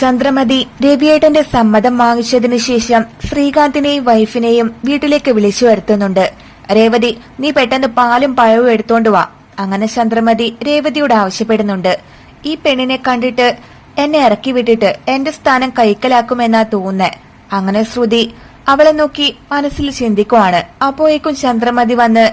ചന്ദ്രമതി രവിയേട്ടന്റെ സമ്മതം വാങ്ങിച്ചതിനു ശേഷം ശ്രീകാന്തിനെയും വൈഫിനെയും വീട്ടിലേക്ക് വിളിച്ചു വരുത്തുന്നുണ്ട്. രേവതി, നീ പെട്ടെന്ന് പാലും പഴവും എടുത്തോണ്ട് വാ. അങ്ങനെ ചന്ദ്രമതി രേവതിയോട് ആവശ്യപ്പെടുന്നുണ്ട്. ഈ പെണ്ണിനെ കണ്ടിട്ട് എന്നെ ഇറക്കി വിട്ടിട്ട് എന്റെ സ്ഥാനം കൈക്കലാക്കുമെന്നാ തോന്നുന്നേ. അങ്ങനെ ശ്രുതി അവളെ നോക്കി മനസ്സിൽ ചിന്തിക്കുവാണ്. അപ്പോഴേക്കും ചന്ദ്രമതി വന്ന്,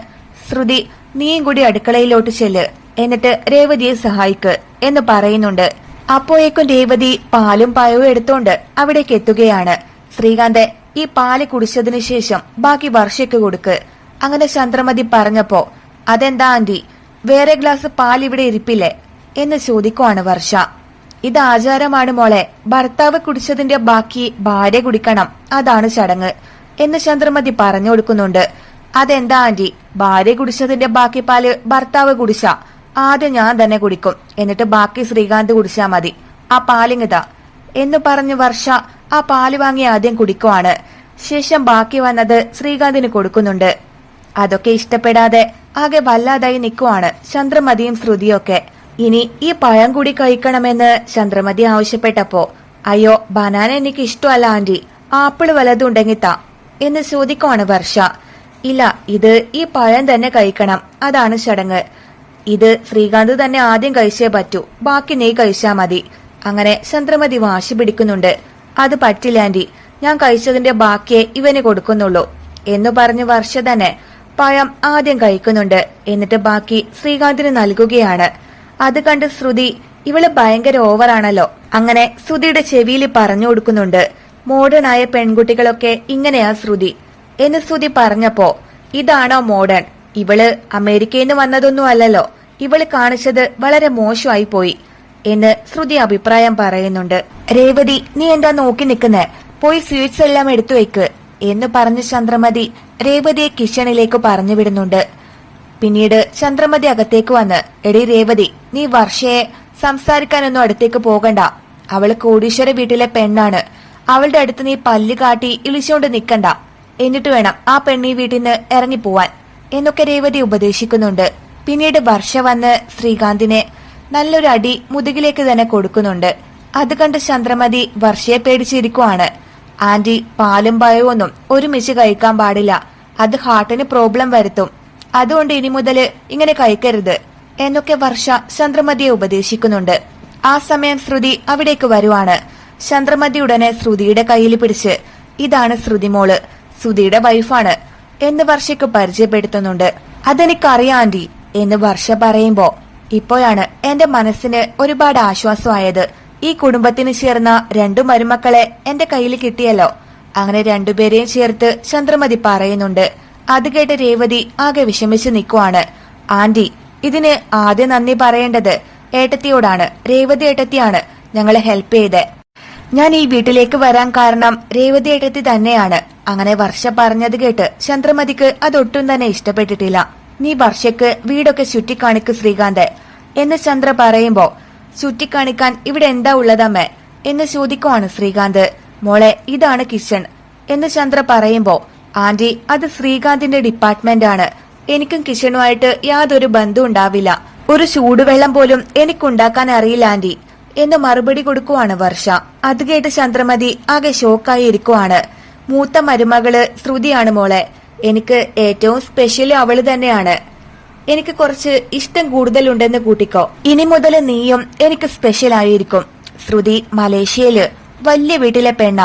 ശ്രുതി, നീയും കൂടി അടുക്കളയിലോട്ട് ചെല്ല്, എന്നിട്ട് രേവതിയെ സഹായിക്ക് എന്ന് പറയുന്നുണ്ട്. അപ്പോഴേക്കും രേവതി പാലും പഴവും എടുത്തോണ്ട് അവിടേക്ക് എത്തുകയാണ്. ശ്രീകാന്ത്, ഈ പാല് കുടിച്ചതിനു ശേഷം ബാക്കി വർഷയ്ക്ക് കൊടുക്ക്. അങ്ങനെ ചന്ദ്രമതി പറഞ്ഞപ്പോ, അതെന്താ ആന്റി, വേറെ ഗ്ലാസ് പാൽ ഇവിടെ ഇരിപ്പില്ലേ എന്ന് ചോദിക്കുവാണ് വർഷ. ഇത് ആചാരമാണ് മോളെ, ഭർത്താവ് കുടിച്ചതിന്റെ ബാക്കി ഭാര്യ കുടിക്കണം, അതാണ് ചടങ്ങ് എന്ന് ചന്ദ്രമതി പറഞ്ഞു കൊടുക്കുന്നുണ്ട്. അതെന്താ ആന്റി, ഭാര്യ കുടിച്ചതിന്റെ ബാക്കി പാല് ഭർത്താവ് കുടിച്ചാ ആദ്യം ഞാൻ തന്നെ കുടിക്കും, എന്നിട്ട് ബാക്കി ശ്രീകാന്ത് കുടിച്ചാ മതി. ആ പാലിങ്ങിതാ എന്ന് പറഞ്ഞ് വർഷ ആ പാല് വാങ്ങി ആദ്യം കുടിക്കുവാണ്. ശേഷം ബാക്കി വന്നത് ശ്രീകാന്തിന് കൊടുക്കുന്നുണ്ട്. അതൊക്കെ ഇഷ്ടപ്പെടാതെ ആകെ വല്ലാതായി നിൽക്കുവാണ് ചന്ദ്രമതിയും ശ്രുതിയൊക്കെ. ഇനി ഈ പഴം കൂടി കഴിക്കണമെന്ന് ചന്ദ്രമതി ആവശ്യപ്പെട്ടപ്പോ, അയ്യോ ബനാന എനിക്ക് ഇഷ്ടമല്ല ആന്റി, ആപ്പിള് വല്ലതുണ്ടെങ്കിൽ താ എന്ന് ചോദിക്കുവാണ് വർഷ. ഇല്ല, ഇത് ഈ പഴം തന്നെ കഴിക്കണം, അതാണ് ചടങ്ങ്. ഇത് ശ്രീകാന്ത് തന്നെ ആദ്യം കഴിച്ചേ പറ്റൂ, ബാക്കി നീ കഴിച്ചാ മതി. അങ്ങനെ ചന്ദ്രമതി വാശി പിടിക്കുന്നുണ്ട്. അത് പറ്റില്ല ആന്റി, ഞാൻ കഴിച്ചതിന്റെ ബാക്കിയേ ഇവന് കൊടുക്കുന്നുള്ളൂ എന്ന് പറഞ്ഞ് വർഷ തന്നെ പഴം ആദ്യം കഴിക്കുന്നുണ്ട്. എന്നിട്ട് ബാക്കി ശ്രീകാന്തിന് നൽകുകയാണ്. അത് കണ്ട് ശ്രുതി, ഇവള് ഭയങ്കര ഓവറാണല്ലോ. അങ്ങനെ ശ്രുതിയുടെ ചെവിയിൽ പറഞ്ഞു കൊടുക്കുന്നുണ്ട്. മോഡേൺ ആയ പെൺകുട്ടികളൊക്കെ ഇങ്ങനെയാ ശ്രുതി എന്ന് ശ്രുതി പറഞ്ഞപ്പോ, ഇതാണോ മോഡേൺ? ഇവള് അമേരിക്കയിൽ നിന്ന് വന്നതൊന്നും അല്ലല്ലോ, ഇവള് കാണിച്ചത് വളരെ മോശമായി പോയി എന്ന് ശ്രുതി അഭിപ്രായം പറയുന്നുണ്ട്. രേവതി, നീ എന്താ നോക്കി നിൽക്കുന്നേ, പോയി സ്വീറ്റ്സ് എല്ലാം എടുത്തു വെക്ക് എന്ന് പറഞ്ഞ് ചന്ദ്രമതി രേവതിയെ കിച്ചണിലേക്ക് പറഞ്ഞു വിടുന്നുണ്ട്. പിന്നീട് ചന്ദ്രമതി അകത്തേക്ക് വന്ന്, എടി രേവതി, നീ വർഷയെ സംസാരിക്കാനൊന്നും അടുത്തേക്ക് പോകണ്ട, അവള് കോടീശ്വര വീട്ടിലെ പെണ്ണാണ്, അവളുടെ അടുത്ത് നീ പല്ല് കാട്ടി ഇളിച്ചോണ്ട് നിക്കണ്ട, എന്നിട്ട് വേണം ആ പെണ്ണീ വീട്ടിൽ നിന്ന് ഇറങ്ങിപ്പോവാൻ എന്നൊക്കെ രേവതി ഉപദേശിക്കുന്നുണ്ട്. പിന്നീട് വർഷ വന്ന് ശ്രീകാന്തിനെ നല്ലൊരു അടി മുതുകിലേക്ക് തന്നെ കൊടുക്കുന്നുണ്ട്. അത് കണ്ട് ചന്ദ്രമതി വർഷയെ പേടിച്ചിരിക്കുവാണ്. ആന്റി, പാലും പഴവൊന്നും ഒരുമിച്ച് കഴിക്കാൻ പാടില്ല, അത് ഹാർട്ടിന് പ്രോബ്ലം വരുത്തും, അതുകൊണ്ട് ഇനി മുതല് ഇങ്ങനെ കഴിക്കരുത് എന്നൊക്കെ വർഷ ചന്ദ്രമതിയെ ഉപദേശിക്കുന്നുണ്ട്. ആ സമയം ശ്രുതി അവിടേക്ക് വരുവാണ്. ചന്ദ്രമതി ഉടനെ ശ്രുതിയുടെ കയ്യിൽ പിടിച്ച്, ഇതാണ് ശ്രുതിമോള്, ശ്രുതിയുടെ വൈഫാണ് എന്ന് വർഷയ്ക്ക് പരിചയപ്പെടുത്തുന്നുണ്ട്. അതെനിക്കറിയാം ആന്റി എന്ന് വർഷ പറയുമ്പോ, ഇപ്പോഴാണ് എന്റെ മനസ്സിന് ഒരുപാട് ആശ്വാസമായത്. ഈ കുടുംബത്തിന് ചേർന്ന 2 മരുമക്കളെ എന്റെ കയ്യിൽ കിട്ടിയല്ലോ. അങ്ങനെ രണ്ടുപേരെയും ചേർത്ത് ചന്ദ്രമതി പറയുന്നുണ്ട്. അത് കേട്ട് രേവതി ആകെ വിഷമിച്ചു നിൽക്കുവാണ്. ആന്റി, ഇതിന് ആദ്യം നന്ദി പറയേണ്ടത് ഏട്ടത്തിയോടാണ്. രേവതി ഏട്ടത്തിയാണ് ഞങ്ങളെ ഹെൽപ്പ് ചെയ്തേ. ഞാൻ ഈ വീട്ടിലേക്ക് വരാൻ കാരണം രേവതി ഏട്ടത്തി തന്നെയാണ്. അങ്ങനെ വർഷ പറഞ്ഞത് കേട്ട് ചന്ദ്രമതിക്ക് അതൊട്ടും തന്നെ ഇഷ്ടപ്പെട്ടിട്ടില്ല. നീ വർഷയ്ക്ക് വീടൊക്കെ ചുറ്റിക്കാണിക്ക് ശ്രീകാന്ത് എന്ന് ചന്ദ്ര പറയുമ്പോ, ചുറ്റിക്കാണിക്കാൻ ഇവിടെ എന്താ ഉള്ളതമ്മേ എന്ന് ചോദിക്കുവാണ് ശ്രീകാന്ത്. മോളെ, ഇതാണ് കിച്ചൺ എന്ന് ചന്ദ്ര പറയുമ്പോ, ആന്റി, അത് ശ്രീകാന്തിന്റെ ഡിപ്പാർട്ട്മെന്റ് ആണ്, എനിക്കും കിച്ചണുമായിട്ട് യാതൊരു ബന്ധവും ഉണ്ടാവില്ല, ഒരു ചൂടുവെള്ളം പോലും എനിക്കുണ്ടാക്കാൻ അറിയില്ല ആന്റി എന്ന് മറുപടി കൊടുക്കുവാണ് വർഷ. അത് കേട്ട് ചന്ദ്രമതി ആകെ ഷോക്കായി ഇരിക്കുവാണ്. മൂത്ത മരുമകള് ശ്രുതിയാണ് മോളെ, എനിക്ക് ഏറ്റവും സ്പെഷ്യൽ അവള് തന്നെയാണ്, എനിക്ക് കുറച്ച് ഇഷ്ടം കൂടുതലുണ്ടെന്ന് കൂട്ടിക്കോ, ഇനി മുതൽ നീയും എനിക്ക് സ്പെഷ്യൽ ആയിരിക്കും. ശ്രുതി മലേഷ്യയില് വലിയ വീട്ടിലെ പെണ്ണ,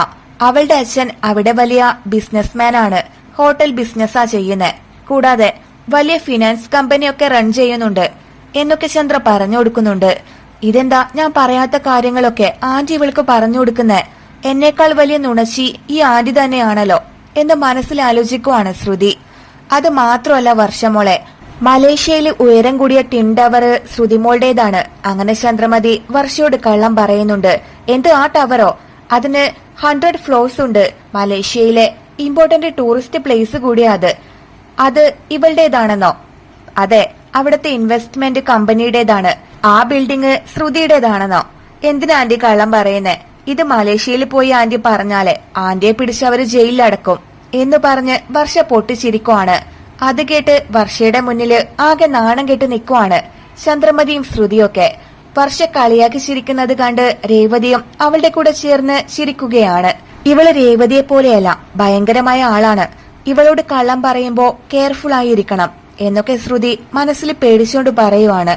അവളുടെ അച്ഛൻ അവിടെ വലിയ ബിസിനസ്മാൻ ആണ്, ഹോട്ടൽ ബിസിനസ്സാ ചെയ്യുന്നത്, കൂടാതെ വലിയ ഫിനാൻസ് കമ്പനിയൊക്കെ റൺ ചെയ്യുന്നുണ്ട് എന്നൊക്കെ ചന്ദ്ര പറഞ്ഞു കൊടുക്കുന്നുണ്ട്. ഇതെന്താ ഞാൻ പറയാത്ത കാര്യങ്ങളൊക്കെ ആന്റി ഇവൾക്ക് പറഞ്ഞു കൊടുക്കുന്നേ, എന്നേക്കാൾ വലിയ നുണച്ചി ഈ ആന്റി തന്നെയാണല്ലോ എന്ന് മനസ്സിൽ ആലോചിക്കുവാണ് ശ്രുതി. അത് മാത്രമല്ല വർഷമോളെ, മലേഷ്യയിൽ ഉയരം കൂടിയ ടിൻ ടവർ ശ്രുതിമോളുടേതാണ്. അങ്ങനെ ചന്ദ്രമതി വർഷയോട് കള്ളം പറയുന്നുണ്ട്. എന്ത് ആ ടവറോ? അതിന് 100 ഫ്ലോർസ് ഉണ്ട്, മലേഷ്യയിലെ ഇമ്പോർട്ടന്റ് ടൂറിസ്റ്റ് പ്ലേസ് കൂടിയാ അത് ഇവളുടേതാണെന്നോ? അതെ, അവിടുത്തെ ഇൻവെസ്റ്റ്മെന്റ് കമ്പനിയുടേതാണ്. ആ ബിൽഡിംഗ് ശ്രുതിയുടേതാണെന്നോ? എന്തിനാ ആന്റി കള്ളം പറയുന്നേ? ഇത് മലേഷ്യയിൽ പോയി ആന്റി പറഞ്ഞാലേ ആന്റിയെ പിടിച്ചവര് ജയിലിലടക്കും എന്ന് പറഞ്ഞ് വർഷ പൊട്ടിച്ചിരിക്കുവാണ്. അത് കേട്ട് വർഷയുടെ മുന്നില് ആകെ നാണം കെട്ട് നിൽക്കുവാണ് ചന്ദ്രമതിയും ശ്രുതിയൊക്കെ. വർഷ കളിയാക്കി ചിരിക്കുന്നത് കണ്ട് രേവതിയും അവളുടെ കൂടെ ചേർന്ന് ചിരിക്കുകയാണ്. ഇവള് രേവതിയെ പോലെയല്ല, ഭയങ്കരമായ ആളാണ്. ഇവളോട് കള്ളം പറയുമ്പോ കെയർഫുൾ ആയിരിക്കണം എന്നൊക്കെ ശ്രുതി മനസ്സിൽ പേടിച്ചുകൊണ്ട് പറയുവാണ്.